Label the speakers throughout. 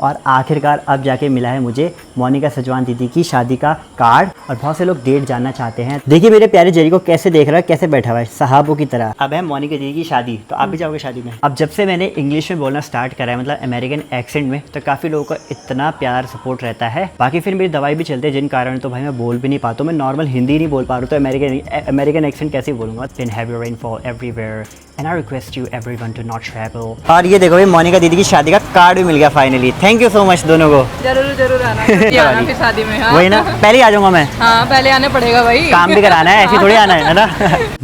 Speaker 1: और आखिरकार अब जाके मिला है मुझे मोनिका सजवान दीदी की शादी का कार्ड। और बहुत से लोग डेट जानना चाहते हैं। देखिए मेरे प्यारे जेरी को कैसे देख रहा है, कैसे बैठा हुआ है साहबों की तरह। अब है मोनिका दीदी की शादी, तो आप भी जाओगे शादी में। अब जब से मैंने इंग्लिश में बोलना स्टार्ट करा है, मतलब अमेरिकन एक्सेंट में, तो काफ़ी लोगों का इतना प्यार सपोर्ट रहता है। बाकी फिर मेरी दवाई भी चलती है, जिन कारण तो भाई मैं बोल भी नहीं पाता हूँ। मैं नॉर्मल हिंदी नहीं बोल पा रहा हूँ, तो अमेरिकन एक्सेंट कैसे बोलूँगा। In heavy rainfall everywhere and I request you everyone to not travel. और ये देखो भाई मोनिका दीदी की शादी का कार्ड भी मिल गया finally. Thank you so much दोनों को।
Speaker 2: जरूर आना फिर शादी में। हाँ?
Speaker 1: वही ना, पहले ही आ जाऊंगा मैं।
Speaker 2: हाँ पहले आने पड़ेगा भाई,
Speaker 1: काम भी कराना है, ऐसे थोड़ी आना है ना।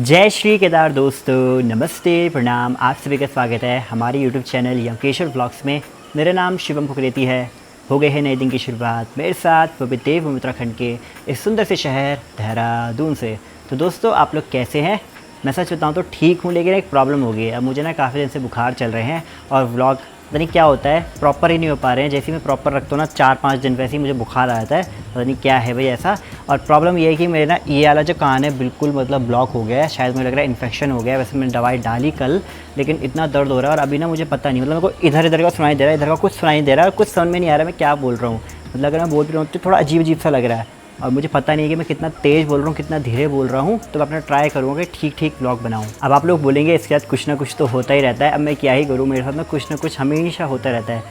Speaker 1: जय श्री केदार दोस्तों, नमस्ते प्रणाम, आप सभी का स्वागत है हमारे यूट्यूब चैनल यमकेश्वर व्लॉग्स में। मेरा नाम शिवम फुकरेती है। हो गए हैं नए दिन की शुरुआत मेरे साथ पवित्र देव उत्तराखंड के इस सुंदर से शहर देहरादून से। तो दोस्तों आप लोग कैसे हैं? मैं सच बताऊँ तो ठीक हूँ, लेकिन एक प्रॉब्लम हो गई है। अब मुझे ना काफ़ी दिन से बुखार चल रहे हैं और व्लॉग पता नहीं क्या होता है, प्रॉपर ही नहीं हो पा रहे हैं। जैसे मैं प्रॉपर रखता हूँ ना 4-5 दिन, वैसे ही मुझे बुखार आ जाता है। पता नहीं क्या है भाई ऐसा। और प्रॉब्लम ये है कि मेरे ना ये वाला जो कान है बिल्कुल मतलब ब्लॉक हो गया है। शायद मुझे लग रहा है इन्फेक्शन हो गया है। वैसे मैंने दवाई डाली कल, लेकिन इतना दर्द हो रहा है और अभी ना मुझे पता नहीं, मतलब मेरे को इधर का सुनाई दे रहा है, इधर का कुछ सुनाई दे रहा है और कुछ समझ में नहीं आ रहा मैं क्या बोल रहा हूँ। मतलब अगर मैं बोल रहा हूँ तो थोड़ा अजीब सा लग रहा है और मुझे पता नहीं है कि मैं कितना तेज़ बोल रहा हूँ, कितना धीरे बोल रहा हूँ। तो मैं अपना ट्राई करूँगा कि ठीक ब्लॉग बनाऊँ। अब आप लोग बोलेंगे इसके साथ कुछ ना कुछ तो होता ही रहता है। अब मैं क्या ही करूँ, मेरे साथ ना कुछ हमेशा होता रहता है।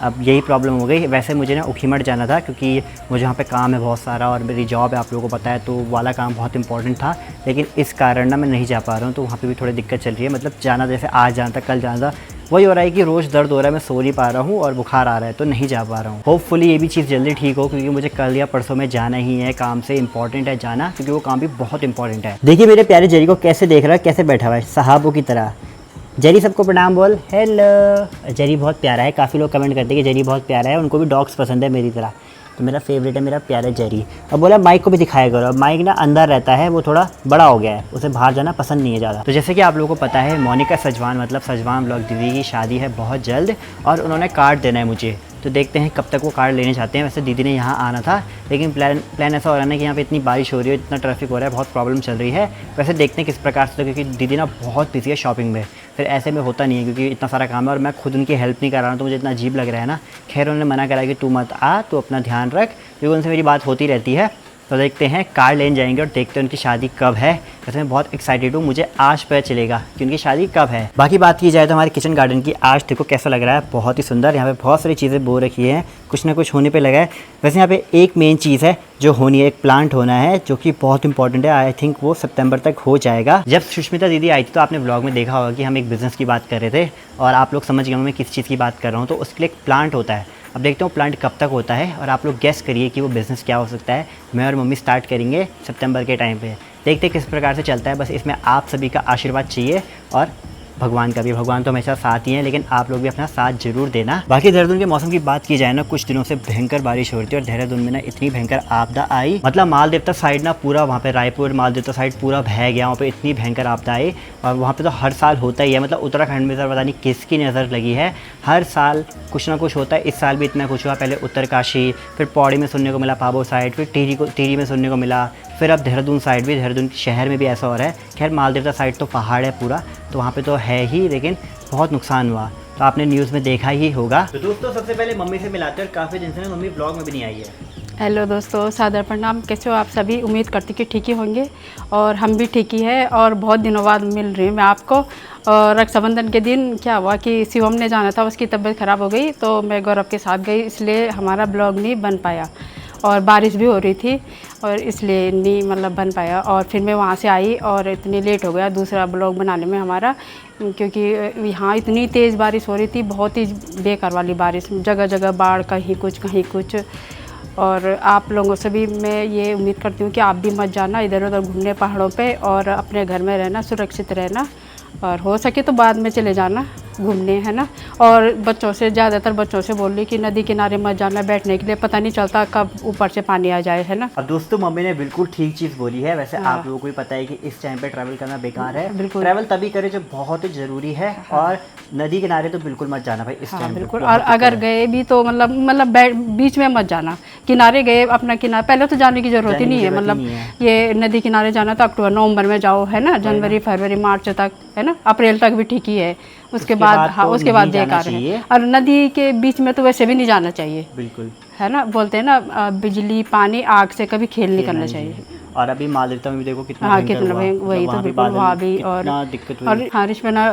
Speaker 1: अब यही प्रॉब्लम हो गई। वैसे मुझे ना उखीमठ जाना था, क्योंकि मुझे वहाँ पे काम है बहुत सारा और मेरी जॉब है, आप लोगों को पता है, तो वाला काम बहुत इंपॉर्टेंट था। लेकिन इस कारण ना मैं नहीं जा पा रहा हूँ, तो वहाँ पे भी थोड़ी दिक्कत चल रही है। मतलब जाना जैसे आज जाना था, कल जाना था, वही हो रहा है कि रोज़ दर्द हो रहा है, मैं सो नहीं पा रहा हूँ और बुखार आ रहा है, तो नहीं जा पा रहा हूँ। होपफुली ये भी चीज़ जल्दी ठीक हो, क्योंकि मुझे कल या परसों में जाना ही है। काम से इंपॉर्टेंट है जाना, क्योंकि वो काम भी बहुत इंपॉर्टेंट है। देखिए मेरे प्यारे जेरी को कैसे देख रहा है, कैसे बैठा हुआ है साहबों की तरह। जेरी सबको प्रणाम बोल। हेलो। जेरी बहुत प्यारा है, काफ़ी लोग कमेंट करते हैं कि जेरी बहुत प्यारा है, उनको भी डॉग्स पसंद है मेरी तरह। तो मेरा फेवरेट है मेरा प्यारा जेरी। अब बोला माइक को भी दिखाया करो। अब माइक ना अंदर रहता है, वो थोड़ा बड़ा हो गया है, उसे बाहर जाना पसंद नहीं है ज़्यादा। तो जैसे कि आप लोगों को पता है, मोनिका सजवान मतलब सजवान व्लॉग दीदी की शादी है बहुत जल्द और उन्होंने कार्ड देना है मुझे। तो देखते हैं कब तक वो कार्ड लेने चाहते हैं। वैसे दीदी ने यहाँ आना था, लेकिन प्लान ऐसा हो रहा है कि यहाँ पे इतनी बारिश हो रही है, इतना ट्रैफिक हो रहा है, बहुत प्रॉब्लम चल रही है। वैसे देखते हैं किस प्रकार से, क्योंकि दीदी ना बहुत बिजी है शॉपिंग में। फिर ऐसे में होता नहीं है, क्योंकि इतना सारा काम है और मैं खुद उनकी हेल्प नहीं कर रहा हूँ, तो मुझे इतना अजीब लग रहा है ना। खैर उन्होंने मना करा कि तू मत आ, तू अपना ध्यान रख, क्योंकि उनसे मेरी बात होती रहती है। तो देखते हैं कार लेने जाएंगे और देखते हैं उनकी शादी कब है। वैसे मैं बहुत एक्साइटेड हूँ, मुझे आज पता चलेगा कि उनकी शादी कब है। बाकी बात की जाए तो हमारे किचन गार्डन की आज देखो कैसा लग रहा है, बहुत ही सुंदर। यहाँ पे बहुत सारी चीज़ें बो रखी हैं, कुछ ना कुछ होने पे लगा है। वैसे यहाँ पे एक मेन चीज़ है जो होनी है, एक प्लांट होना है, जो कि बहुत इंपॉर्टेंट है। आई थिंक वो सितंबर तक हो जाएगा। जब सुष्मिता दीदी आई थी तो आपने ब्लॉग में देखा होगा कि हम एक बिज़नेस की बात कर रहे थे और आप लोग समझ गए मैं किस चीज़ की बात कर रहा हूँ। तो उसके लिए एक प्लांट होता है। अब देखते हो प्लांट कब तक होता है और आप लोग गेस करिए कि वो बिज़नेस क्या हो सकता है। मैं और मम्मी स्टार्ट करेंगे सितंबर के टाइम पे। देखते किस प्रकार से चलता है। बस इसमें आप सभी का आशीर्वाद चाहिए और भगवान का भी। भगवान तो हमेशा साथ ही हैं, लेकिन आप लोग भी अपना साथ जरूर देना। बाकी देहरादून के मौसम की बात की जाए ना, कुछ दिनों से भयंकर बारिश हो रही थी और देहरादून में ना इतनी भयंकर आपदा आई, मतलब मालदेवता साइड ना पूरा, वहाँ पे रायपुर मालदेवता साइड पूरा बह गया। वहाँ पे इतनी भयंकर आपदा आई और वहाँ पे तो हर साल होता ही है। मतलब उत्तराखंड में तो पता नहीं किसकी नज़र लगी है, हर साल कुछ ना कुछ होता है। इस साल भी इतना कुछ हुआ। पहले उत्तरकाशी, फिर पौड़ी में सुनने को मिला, पाबो साइड, फिर टिहरी में सुनने को मिला, फिर अब देहरादून साइड भी, देहरादून शहर में भी ऐसा हो रहा है। खैर मालदेवता साइड तो पहाड़ है पूरा, तो वहाँ पे तो है ही, लेकिन बहुत नुकसान हुआ, तो आपने न्यूज़ में देखा ही होगा। तो दोस्तों सबसे पहले मम्मी से मिलाते हैं और काफ़ी दिन से मम्मी ब्लॉग में भी नहीं आई है।
Speaker 2: हेलो दोस्तों, सादर प्रणाम। कैसे हो आप सभी? उम्मीद करती कि ठीक ही होंगे और हम भी ठीक ही है। और बहुत दिनों बाद मिल रही हूँ मैं आपको। और रक्षाबंधन के दिन क्या हुआ कि शिवम ने जाना था, उसकी तबीयत ख़राब हो गई, तो मैं गौरव के साथ गई, इसलिए हमारा ब्लॉग नहीं बन पाया। और बारिश भी हो रही थी और इसलिए नहीं मतलब बन पाया। और फिर मैं वहाँ से आई और इतनी लेट हो गया दूसरा ब्लॉग बनाने में हमारा, क्योंकि यहाँ इतनी तेज़ बारिश हो रही थी, बहुत ही बेकार वाली बारिश, जगह जगह बाढ़, कहीं कुछ। और आप लोगों से भी मैं ये उम्मीद करती हूँ कि आप भी मत जाना इधर उधर घूमने पहाड़ों पे, और अपने घर में रहना, सुरक्षित रहना, और हो सके तो बाद में चले जाना घूमने, है ना। और बच्चों से, ज़्यादातर बच्चों से बोल रही कि नदी किनारे मत जाना बैठने के लिए, पता नहीं चलता कब ऊपर से पानी आ जाए, है ना।
Speaker 1: अब दोस्तों मम्मी ने बिल्कुल ठीक चीज़ बोली है। वैसे आप लोगों को भी पता है कि इस टाइम पे ट्रैवल करना बेकार है।
Speaker 2: बिल्कुल।
Speaker 1: ट्रैवल तभी करें जब बहुत ही ज़रूरी है। और नदी किनारे तो बिल्कुल मत जाना भाई इस टाइम।
Speaker 2: बिल्कुल। और अगर गए भी तो मतलब बीच में मत जाना, किनारे गए अपना किनारे, पहले तो जाने की ज़रूरत ही नहीं है। मतलब ये नदी किनारे जाना तो अक्टूबर नवंबर में जाओ, है ना, जनवरी फरवरी मार्च तक, है ना, अप्रैल तक भी ठीक ही है। उसके बाद हाँ
Speaker 1: तो
Speaker 2: उसके बाद
Speaker 1: नहीं जाना
Speaker 2: बेकार है।
Speaker 1: चाहिए।
Speaker 2: और नदी के बीच में तो वैसे भी नहीं जाना चाहिए,
Speaker 1: बिल्कुल
Speaker 2: है ना। बोलते हैं ना बिजली पानी आग से कभी खेल नहीं करना चाहिए।
Speaker 1: और अभी मालदीव में भी देखो कितना
Speaker 2: हाँ
Speaker 1: भयंकर
Speaker 2: कितना
Speaker 1: हुआ,
Speaker 2: भयंकर, वही तो
Speaker 1: वहाँ भी
Speaker 2: बिल्कुल
Speaker 1: बादल
Speaker 2: वहाँ भी। और
Speaker 1: कितना दिक्कत हुई।
Speaker 2: और हाँ रिश्वना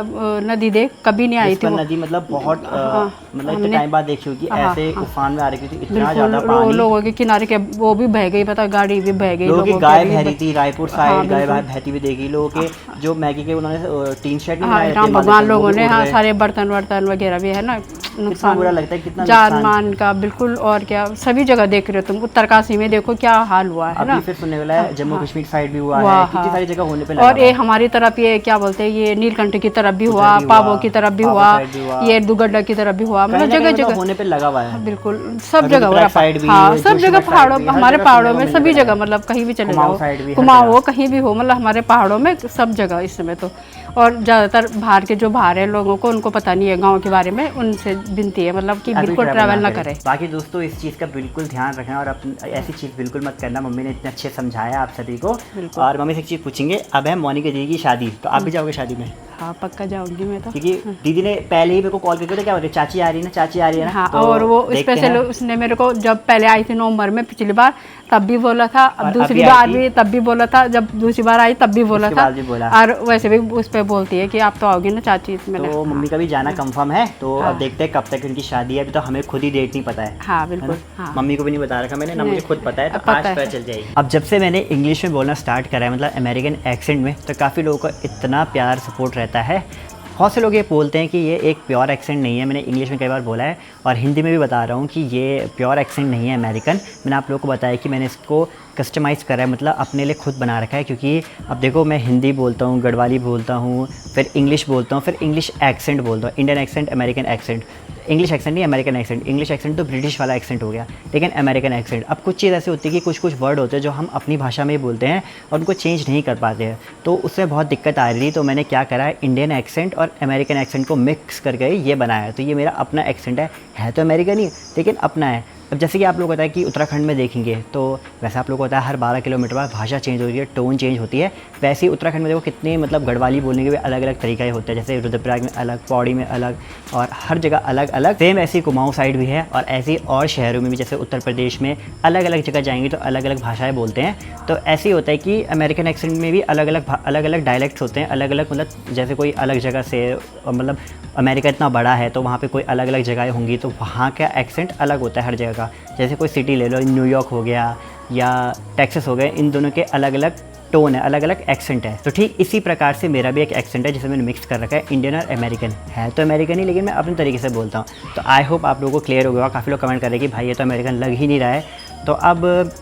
Speaker 2: नदी देख कभी नहीं आई थी
Speaker 1: रिस्पना
Speaker 2: वो।
Speaker 1: नदी मतलब बहुत मतलब इतने
Speaker 2: हमने-
Speaker 1: टाइम बाद देखी होगी,
Speaker 2: हाँ,
Speaker 1: ऐसे
Speaker 2: हाँ।
Speaker 1: उफान में आ रही थी, इतना
Speaker 2: बिल्कुल
Speaker 1: ज़्यादा पानी।
Speaker 2: लोगों के किनारे के वो भी बह गई, पता गाड़ी भी बह गई,
Speaker 1: लोगों की
Speaker 2: के
Speaker 1: गाय
Speaker 2: भी
Speaker 1: बह रही थी, रायपुर
Speaker 2: हाँ,
Speaker 1: साइड गाय
Speaker 2: बिल्कुल।
Speaker 1: बहती हुई देखी। लोगों के जो मैगी के उन्होंने टीन शेड में
Speaker 2: हाँ
Speaker 1: बनाए थे
Speaker 2: राम
Speaker 1: मालदीव
Speaker 2: भगवान
Speaker 1: में, वो
Speaker 2: लोगों
Speaker 1: भी
Speaker 2: ने
Speaker 1: उड़
Speaker 2: हाँ
Speaker 1: गए।
Speaker 2: सारे बर्तन वर्तन वगैरह भी है ना
Speaker 1: कितना
Speaker 2: नुकसान,
Speaker 1: बुरा लगता है, कितना
Speaker 2: जान
Speaker 1: नुकसान।
Speaker 2: मान का बिल्कुल। और क्या सभी जगह देख रहे हो तुम, उत्तरकाशी में देखो क्या हाल हुआ है
Speaker 1: अभी
Speaker 2: ना।
Speaker 1: फिर सुनने वाला है जम्मू कश्मीर साइड भी हुआ है,
Speaker 2: वाह,
Speaker 1: कितनी
Speaker 2: हाँ।
Speaker 1: सारी जगह होने पे लगा
Speaker 2: और ये
Speaker 1: हुआ है।
Speaker 2: हमारी तरफ ये क्या बोलते हैं, ये नीलकंठ की तरफ भी
Speaker 1: उधर
Speaker 2: हुआ,
Speaker 1: भी
Speaker 2: पाबो
Speaker 1: हुआ,
Speaker 2: की तरफ भी
Speaker 1: पाबो
Speaker 2: हुआ,
Speaker 1: साइड भी हुआ।
Speaker 2: ये दुगड्डा की तरफ भी हुआ,
Speaker 1: कहीं
Speaker 2: मतलब
Speaker 1: ना कहीं
Speaker 2: जगह
Speaker 1: मतलब
Speaker 2: जगह
Speaker 1: होने पे लगा हुआ है।
Speaker 2: बिल्कुल सब जगह हो
Speaker 1: रुद्रप्रयाग
Speaker 2: रहा
Speaker 1: साइड भी,
Speaker 2: हाँ सब
Speaker 1: जोशीमठ
Speaker 2: जगह
Speaker 1: साइड
Speaker 2: पहाड़ों
Speaker 1: भी, हर
Speaker 2: हमारे
Speaker 1: जगह
Speaker 2: पहाड़ों
Speaker 1: सुनने
Speaker 2: में
Speaker 1: को
Speaker 2: सभी
Speaker 1: मिलता
Speaker 2: जगह,
Speaker 1: है।
Speaker 2: मतलब कहीं भी चले
Speaker 1: कुमाऊं
Speaker 2: जाओ,
Speaker 1: साइड भी, हर
Speaker 2: कुमाऊं
Speaker 1: जगह।
Speaker 2: हो कहीं भी हो, मतलब हमारे पहाड़ों में सब जगह इस समय तो। और ज़्यादातर बाहर के जो बाहर है लोगों को उनको पता नहीं है गाँव के बारे में, उनसे विनती है मतलब कि
Speaker 1: अभी
Speaker 2: बिल्कुल ट्रैवल ना करें।
Speaker 1: बाकी दोस्तों इस चीज़ का बिल्कुल ध्यान रखना और ऐसी चीज़ बिल्कुल मत करना। मम्मी ने इतने अच्छे समझाया आप सभी को। और मम्मी से एक चीज़ पूछेंगे, अब है मोनी के दीदी की शादी, तो आप भी जाओगे शादी में?
Speaker 2: हाँ पक्का जाऊंगी मैं तो।
Speaker 1: क्योंकि दीदी ने पहले ही मेरे को कॉल करके तो क्या बोल रहे, चाची आ रही है ना, चाची आ रही है ना।
Speaker 2: हाँ
Speaker 1: तो
Speaker 2: और वो
Speaker 1: देखते
Speaker 2: स्पेशल
Speaker 1: हैं।
Speaker 2: उसने मेरे को जब पहले आई थी नवंबर में पिछली बार तब भी बोला था, अब
Speaker 1: और
Speaker 2: दूसरी
Speaker 1: अभी आई
Speaker 2: बार
Speaker 1: थी?
Speaker 2: भी तब भी बोला था, जब दूसरी बार आई तब भी बोला
Speaker 1: उसके
Speaker 2: था।
Speaker 1: बाद भी बोला।
Speaker 2: और वैसे भी उस पर बोलती है कि आप तो आओगी ना चाची मैंने।
Speaker 1: तो मम्मी का भी जाना कंफर्म है, तो
Speaker 2: हाँ।
Speaker 1: अब देखते हैं कब तक उनकी शादी है। अभी तो हमें खुद ही डेट नहीं पता है।
Speaker 2: हाँ
Speaker 1: है
Speaker 2: बिल्कुल
Speaker 1: ना?
Speaker 2: हाँ।
Speaker 1: मम्मी को भी नहीं बता रखा मैंने ना, मुझे
Speaker 2: नहीं,
Speaker 1: खुद पता है, तो
Speaker 2: पता
Speaker 1: आज
Speaker 2: है।
Speaker 1: पता चल जाएगी। अब जब से मैंने इंग्लिश में बोलना स्टार्ट करा है, मतलब अमेरिकन एक्सेंट में, तो काफ़ी लोगों का इतना प्यार सपोर्ट रहता है। बहुत से लोग ये बोलते हैं कि ये एक प्योर एक्सेंट नहीं है, मैंने इंग्लिश में कई बार बोला है और हिंदी में भी बता रहा हूँ कि ये प्योर एक्सेंट नहीं है अमेरिकन। मैंने आप लोगों को बताया कि मैंने इसको कस्टमाइज़ करा है, मतलब अपने लिए खुद बना रखा है। क्योंकि अब देखो मैं हिंदी बोलता हूँ, गढ़वाली बोलता हूँ, फिर इंग्लिश बोलता हूँ, फिर इंग्लिश एक्सेंट बोलता हूँ, Indian accent, American accent. English accent नहीं, अमेरिकन एक्सेंट। इंग्लिश एक्सेंट तो ब्रिटिश वाला एक्सेंट हो गया, लेकिन अमेरिकन एक्सेंट। अब कुछ चीज़ ऐसी होती है कि कुछ कुछ वर्ड होते हैं जो हम अपनी भाषा में ही बोलते हैं और उनको चेंज नहीं कर पाते हैं, तो उससे बहुत दिक्कत आ रही थी। तो मैंने क्या करा है, इंडियन एक्सेंट और अमेरिकन एक्सेंट को मिक्स करके ये बनाया है। तो ये मेरा अपना एक्सेंट है तो अमेरिकन ही लेकिन अपना है। अब जैसे कि आप लोग को पता है कि उत्तराखंड में देखेंगे तो वैसे आप लोग को पता है हर 12 किलोमीटर बाद भाषा चेंज होती है, टोन चेंज होती है। वैसे ही उत्तराखंड में देखो कितने मतलब गढ़वाली बोलने के भी अलग अलग तरीके होते हैं, जैसे रुद्रप्रयाग में अलग, पौड़ी में अलग, और हर जगह अलग अलग। सेम ऐसी कुमाऊं साइड भी है और ऐसी और शहरों में भी, जैसे उत्तर प्रदेश में अलग अलग जगह जाएंगे तो अलग अलग भाषाएँ बोलते हैं। तो ऐसे ही होता है कि अमेरिकन एक्सेंट में भी अलग अलग डायलेक्ट्स होते हैं, अलग अलग, मतलब जैसे कोई अलग जगह से, मतलब अमेरिका इतना बड़ा है तो वहाँ पे कोई अलग अलग जगहें होंगी तो वहाँ का एक्सेंट अलग होता है हर जगह का। जैसे कोई सिटी ले लो, न्यूयॉर्क हो गया या टेक्सास हो गया, इन दोनों के अलग अलग टोन है, अलग अलग एक्सेंट है। तो ठीक इसी प्रकार से मेरा भी एक एक्सेंट है जिसे मैंने मिक्स कर रखा है, इंडियन और अमेरिकन। है तो अमेरिकन ही लेकिन मैं अपने तरीके से बोलता हूँ। तो आई होप आप लोगों को क्लियर हो गया। काफ़ी लोग कमेंट कर रहे हैं कि भाई ये तो अमेरिकन लग ही नहीं रहा है। तो अब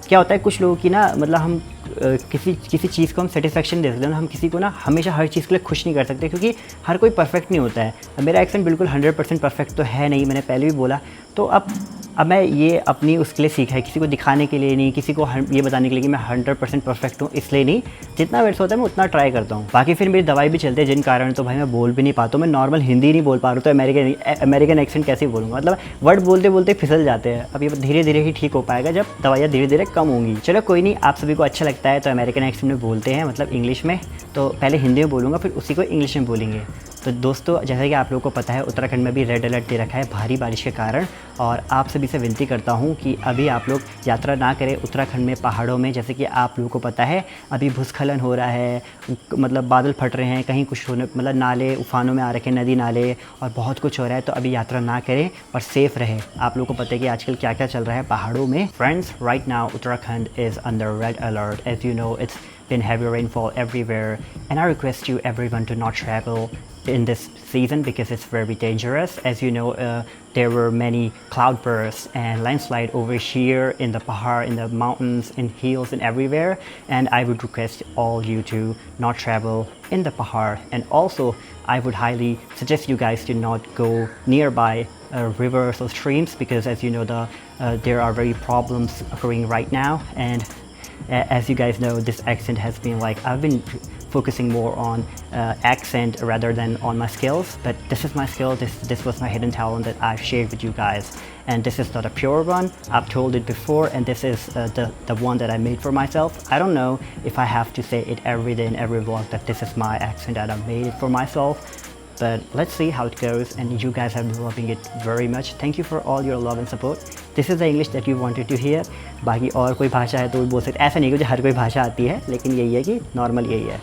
Speaker 1: क्या होता है, कुछ लोगों की ना, मतलब हम किसी चीज़ को हम सेटिस्फेक्शन दे सकते हैं, हम किसी को ना हमेशा हर चीज़ के लिए खुश नहीं कर सकते, क्योंकि हर कोई परफेक्ट नहीं होता है। मेरा एक्सेंट बिल्कुल 100% परफेक्ट तो है नहीं, मैंने पहले भी बोला। तो अब मैं ये अपनी उसके लिए सीखा है, किसी को दिखाने के लिए नहीं, किसी को ये बताने के लिए कि मैं 100% परफेक्ट हूँ, इसलिए नहीं। जितना मेरे से होता है मैं उतना ट्राई करता हूँ। बाकी फिर मेरी दवाई भी चलती है, जिन कारण तो भाई मैं बोल भी नहीं पाता हूँ। मैं नॉर्मल हिंदी नहीं बोल पा रहा हूँ तो अमेरिकन एक्सेंट कैसे बोलूँगा, मतलब वर्ड बोलते बोलते फिसल जाते हैं। अब ये धीरे धीरे ही ठीक हो पाएगा जब दवाइयाँ धीरे धीरे कम होंगी। चलो कोई नहीं, आप सभी को अच्छा लगता है तो अमेरिकन एक्सेंट में बोलते हैं, मतलब इंग्लिश में। तो पहले हिंदी में बोलूँगा फिर उसी को इंग्लिश में बोलेंगे। तो दोस्तों जैसा कि आप लोगों को पता है उत्तराखंड में भी रेड अलर्ट दे रखा है भारी बारिश के कारण, और आप सभी से विनती करता हूं कि अभी आप लोग यात्रा ना करें उत्तराखंड में पहाड़ों में। जैसे कि आप लोगों को पता है अभी भूस्खलन हो रहा है, मतलब बादल फट रहे हैं, कहीं कुछ होने, मतलब नाले उफानों में आ रखे, नदी नाले, और बहुत कुछ हो रहा है। तो अभी यात्रा ना करें और सेफ़ रहें। आप लोगों को पता है कि आजकल क्या क्या चल रहा है पहाड़ों में। Friends, right now Uttarakhand is under red alert. As you know, it's been heavy rainfall everywhere, and I request you everyone to not travel in this season because it's very dangerous. As you know, there were many cloudbursts and landslide over here in the Pahar, in the mountains, in hills and everywhere, and I would request all you to not travel in the Pahar. And also I would highly suggest you guys to not go nearby rivers or streams, because as you know there are very problems occurring right now. And as you guys know, this accent has been like, I've been focusing more on accent rather than on my skills, but this is my skill. This was my hidden talent that I've shared with you guys, and this is not a pure one. I've told it before, and this is the one that I made for myself. I don't know if I have to say it every day in every vlog that this is my accent, that I made it for myself, but let's see how it goes, and you guys have been loving it very much. Thank you for all your love and support. This is the English that you wanted to hear. बाकी और कोई भाषा है तो भी बोल सकते, ऐसा नहीं कि मुझे हर कोई भाषा आती है, लेकिन यही है कि नॉर्मल यही है।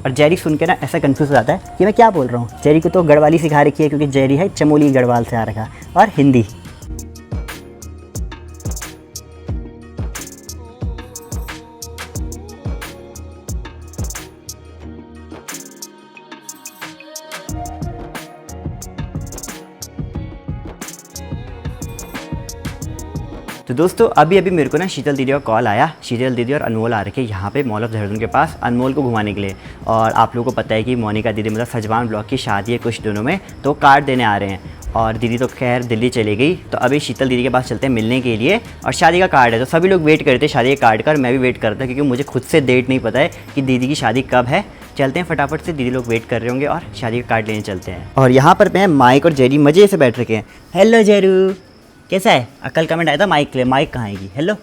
Speaker 1: और जेरी सुन के ना ऐसा कंफ्यूज हो जाता है कि मैं क्या बोल रहा हूँ। जेरी को तो गढ़वाली सिखा रखी है, क्योंकि जेरी है चमोली गढ़वाल से आ रखा, और हिंदी। तो दोस्तों अभी मेरे को ना शीतल दीदी का कॉल आया। शीतल दीदी और अनमोल आ रखे यहाँ पे मॉल ऑफ देहरादून के पास अनमोल को घुमाने के लिए। और आप लोगों को पता है कि मोनिका दीदी मतलब सजवान ब्लॉग की शादी है कुछ दिनों में, तो कार्ड देने आ रहे हैं। और दीदी तो खैर दिल्ली चली गई, तो अभी शीतल दीदी के पास चलते हैं मिलने के लिए। और शादी का कार्ड है, तो सभी लोग वेट करते हैं शादी के कार्ड का, और मैं भी वेट करता हूँ, क्योंकि मुझे खुद से डेट नहीं पता है कि दीदी की शादी कब है। चलते हैं फटाफट से, दीदी लोग वेट कर रहे होंगे और शादी का कार्ड लेने चलते हैं। और यहाँ पर मैं माइक और जेरी मज़े से बैठ रखे हैं। हेलो जेरू, कैसा है? कल कमेंट आया था माइक के लिए, माइक कहाँ आएगी? हेलो।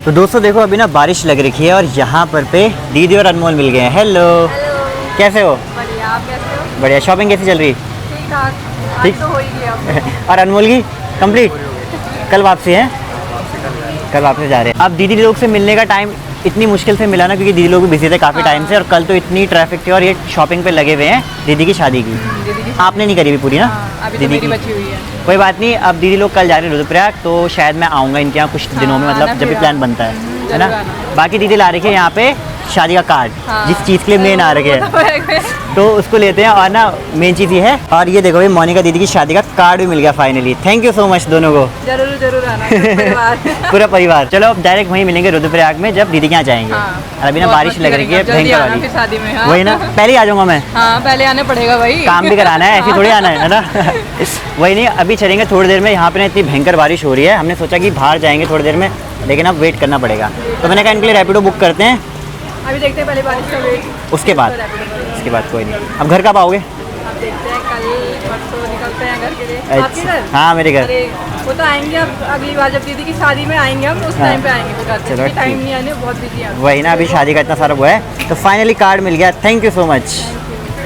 Speaker 1: तो दोस्तों देखो अभी ना बारिश लग रखी है, और यहाँ पर पे दीदी और अनमोल मिल गए हैं। हेलो, कैसे हो?
Speaker 2: बढ़िया, आप कैसे हो?
Speaker 1: बढ़िया। शॉपिंग कैसी चल रही?
Speaker 2: ठीक ठाक,
Speaker 1: ठीक
Speaker 2: तो हो ही गया।
Speaker 1: और अनमोल की कंप्लीट? कल वापसी है? कल वापस जा रहे हैं। अब दीदी लोग से मिलने का टाइम इतनी मुश्किल से मिला ना, क्योंकि दीदी लोग भी बिजी थे काफ़ी टाइम से, और कल तो इतनी ट्रैफिक थी, और ये शॉपिंग पे लगे हुए हैं दीदी की शादी की। आपने नहीं करी भी पूरी ना?
Speaker 2: अभी तो
Speaker 1: दीदी
Speaker 2: मेरी
Speaker 1: की
Speaker 2: बची हुई है।
Speaker 1: कोई बात नहीं, अब दीदी लोग कल जा रहे हैं रुद्रप्रयाग, तो शायद मैं आऊँगा इनके यहाँ कुछ दिनों में, मतलब जब भी प्लान बनता है ना। बाकी दीदी ला रखे हैं यहाँ पे शादी का कार्ड, जिस चीज़ के लिए मेन आ रखे हैं, तो उसको लेते हैं। और ना मेन चीज़ ये है, और ये देखो भाई मोनिका दीदी की शादी का कार्ड भी मिल गया finally. Thank you so much दोनों को,
Speaker 2: जरूर आना
Speaker 1: पूरा परिवार। चलो अब डायरेक्ट वहीं मिलेंगे रुद्रप्रयाग में जब दीदी के यहाँ जाएंगे। और अभी ना बारिश लग रही है भयंकर वाली,
Speaker 2: शादी में।
Speaker 1: वही ना, पहले ही आ जाऊँगा मैं।
Speaker 2: हाँ, पहले आना पड़ेगा भाई, काम
Speaker 1: भी कराना है, ऐसी थोड़ी आना है ना। वही नहीं, अभी चलेंगे थोड़ी देर में। यहाँ पे ना इतनी भयंकर बारिश हो रही है, हमने सोचा कि बाहर जाएंगे थोड़ी देर में, लेकिन अब वेट करना पड़ेगा। तो मैंने कहा इनके लिए रैपिडो बुक करते हैं,
Speaker 2: अभी देखते हैं पहले बारिश का वेट,
Speaker 1: उसके बाद कोई नहीं। अब घर कब आओगे?
Speaker 2: अब देखते हैं, कल परसों निकलते हैं घर के लिए। आपके घर?
Speaker 1: हाँ मेरे घर।
Speaker 2: अरे वो तो आएंगे अब अगली बार जब दीदी की शादी में आएंगे हम, उस टाइम पे आएंगे।
Speaker 1: चलो
Speaker 2: टाइम नहीं आने, बहुत बिजी है
Speaker 1: वही ना, अभी शादी का इतना सारा वो है। तो फाइनली कार्ड मिल गया, थैंक यू सो मच।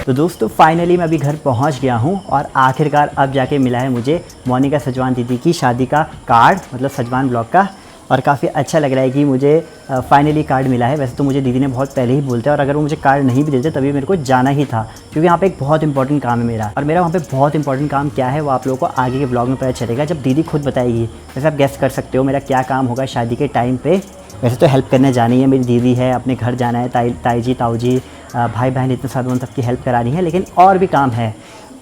Speaker 1: तो दोस्तों फाइनली मैं अभी घर पहुंच गया हूं, और आखिरकार अब जाके मिला है मुझे मोनिका सजवान दीदी की शादी का कार्ड, मतलब सजवान ब्लॉग का। और काफ़ी अच्छा लग रहा है कि मुझे फाइनली कार्ड मिला है। वैसे तो मुझे दीदी ने बहुत पहले ही बोलते हैं, और अगर वो मुझे कार्ड नहीं भी देते तभी मेरे को जाना ही था, क्योंकि यहाँ पे एक बहुत इंपॉर्टेंट काम है मेरा। और मेरा वहाँ पे बहुत इंपॉर्टेंट काम क्या है वो आप लोगों को आगे के ब्लॉग में पता चलेगा, जब दीदी खुद बताएगी। वैसे आप गेस कर सकते हो मेरा क्या काम होगा शादी के टाइम पे। वैसे तो हेल्प करने जानी है, मेरी दीदी है, अपने घर जाना है, ताई जी ताऊ जी भाई बहन इतने सारे, उन सबकी हेल्प करानी है, लेकिन और भी काम है।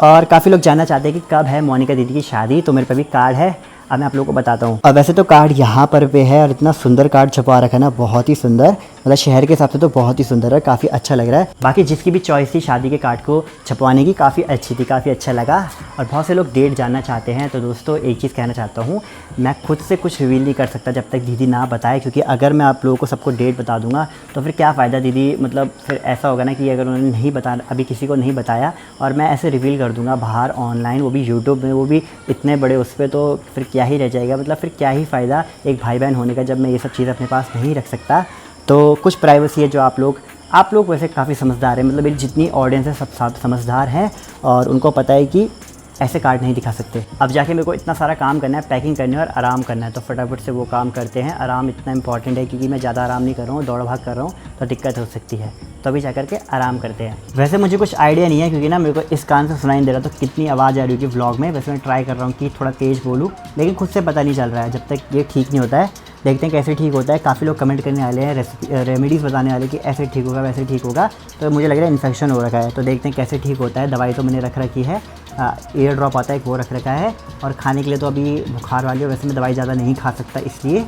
Speaker 1: और काफ़ी लोग जानना चाहते हैं कि कब है मोनिका दीदी की शादी, तो मेरे पे भी कार्ड है, अब मैं आप लोगों को बताता हूँ। और वैसे तो कार्ड यहाँ पर पे है, और इतना सुंदर कार्ड छपा रखा है ना, बहुत ही सुंदर, मतलब शहर के हिसाब से तो बहुत ही सुंदर है, काफ़ी अच्छा लग रहा है। बाकी जिसकी भी चॉइस थी शादी के कार्ड को छपवाने की, काफ़ी अच्छी थी, काफ़ी अच्छा लगा। और बहुत से लोग डेट जानना चाहते हैं, तो दोस्तों एक चीज़ कहना चाहता हूँ, मैं खुद से कुछ रिवील नहीं कर सकता जब तक दीदी ना बताए, क्योंकि अगर मैं आप लोगों को सबको डेट बता दूंगा तो फिर क्या फ़ायदा दीदी, मतलब फिर ऐसा होगा ना कि अगर उन्होंने नहीं बता, अभी किसी को नहीं बताया, और मैं ऐसे रिवील कर दूंगा बाहर ऑनलाइन, वो भी यूट्यूब में, वो भी इतने बड़े उस पर, तो फिर क्या ही रह जाएगा, मतलब फिर क्या ही फ़ायदा एक भाई बहन होने का, जब मैं ये सब चीज़ अपने पास नहीं रख सकता। तो कुछ प्राइवेसी है जो आप लोग वैसे काफ़ी समझदार हैं, मतलब मेरी जितनी ऑडियंस है सब समझदार हैं, और उनको पता है कि ऐसे कार्ड नहीं दिखा सकते। अब जाके मेरे को इतना सारा काम करना है, पैकिंग करनी है और आराम करना है, तो फटाफट से वो काम करते हैं। आराम इतना इंपॉर्टेंट है, क्योंकि मैं ज़्यादा आराम नहीं कर रहा हूँ, दौड़ भाग कर रहा हूँ, तो दिक्कत हो सकती है, तो अभी जा करके आराम करते हैं। वैसे मुझे कुछ आइडिया नहीं है, क्योंकि ना मेरे को इस कान से सुनाई नहीं दे रहा, तो कितनी आवाज़ आ रही होगी व्लॉग में। वैसे मैं ट्राई कर रहा हूँ कि थोड़ा तेज़ बोलूँ, लेकिन खुद से पता नहीं चल रहा है, जब तक ये ठीक नहीं होता है। देखते हैं कैसे ठीक होता है। काफ़ी लोग कमेंट करने वाले हैं, रेमेडीज़ बताने वाले कि ऐसे ठीक होगा वैसे ठीक होगा, तो मुझे लग रहा है इन्फेक्शन हो रखा है, तो देखते हैं कैसे ठीक होता है। दवाई तो मैंने रख रखी है, एयर ड्रॉप आता है वो रख रखा है, और खाने के लिए तो अभी बुखार वाली है, वैसे मैं दवाई ज़्यादा नहीं खा सकता इसलिए।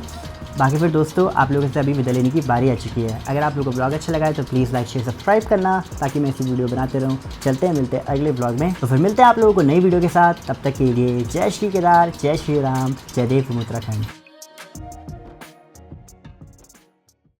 Speaker 1: बाकी फिर दोस्तों आप लोगों से अभी विदा लेने की बारी आ चुकी है। अगर आप लोगों को ब्लॉग अच्छा लगा है तो प्लीज़ लाइक शेयर सब्सक्राइब करना, ताकि मैं ऐसी वीडियो बनाते रहूँ। चलते हैं, मिलते हैं अगले ब्लॉग में, तो फिर मिलते हैं आप लोगों को नई वीडियो के साथ। तब तक के लिए जय श्री केदार, जय श्री राम, जय देव उत्तराखंड।